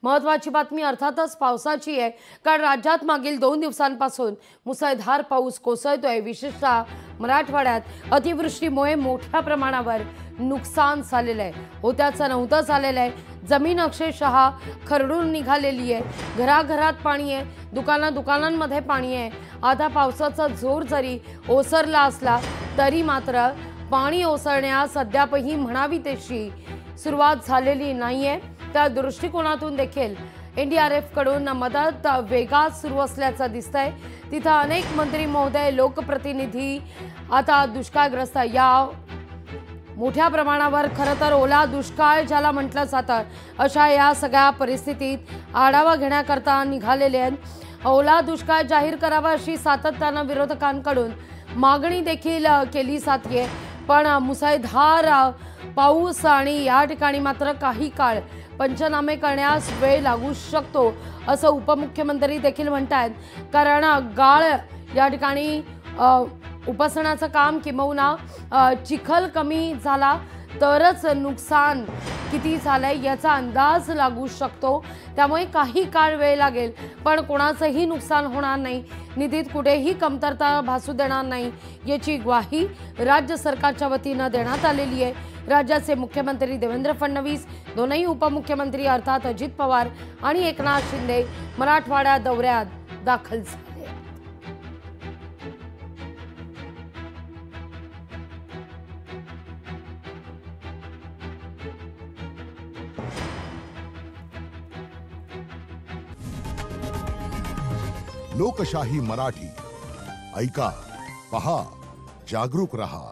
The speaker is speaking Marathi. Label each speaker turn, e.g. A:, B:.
A: महत्त्वाची बातमी अर्थातच पावसाची आहे, कारण राज्यात मागील 2 दिवसांपासून मुसळधार पाऊस कोसळतोय। विशेषतः मराठवाड्यात अतिवृष्टीमुळे मोठ्या प्रमाणावर नुकसान झालेलं आहे, होत्याचं नव्हतं झालेलं आहे। जमीन अक्षरशः खरडून निघालेली आहे, घराघरात पाणी आहे, दुकानांमध्ये पाणी आहे। आता पावसाचा जोर जरी ओसरला असला तरी मात्र पाणी ओसरण्यास अद्यापही म्हणावी तशी सुरुवात झालेली नाहीये। त्या दृष्टिकोनातून देखील एनडीआरएफ कडून मदत वेगात सुरू असल्याचं दिसतंय। तिथं अनेक मंत्री महोदय, लोकप्रतिनिधी आता दुष्काळग्रस्त या मोठ्या प्रमाणावर खरं तर ओला दुष्काळ ज्याला म्हटलं जातं अशा या सगळ्या परिस्थितीत आढावा घेण्याकरता निघालेले आहेत। ओला दुष्काळ जाहीर करावा अशी सातत्यानं विरोधकांकडून मागणी देखील केली जाते, पण मुसळधार पाऊस आणि या ठिकाणी मात्र काही काळ पंचनामे करण्यास वेळ लागू शकतो असं उपमुख्यमंत्री देखील म्हणतात। कारण गाळ या ठिकाणी उपसण्याचं काम किंवा चिखल कमी झाला तरच नुकसान किती झालंय याचा अंदाज लागू शकतो। त्यामुळे काही काळ वेळ लागेल, पण कोणाचंही नुकसान होणार नाही, निधीत कुठेही कमतरता भासू देणार नाही याची ग्वाही राज्य सरकारच्या वतीनं देण्यात आलेली आहे। राज्याचे मुख्यमंत्री देवेंद्र फडणवीस, दोनही उपमुख्यमंत्री अर्थात अजित पवार आणि एकनाथ शिंदे मराठवाडा दौऱ्यात दाखल झाले।
B: लोकशाही मराठी ऐका, पहा, जागरूक रहा।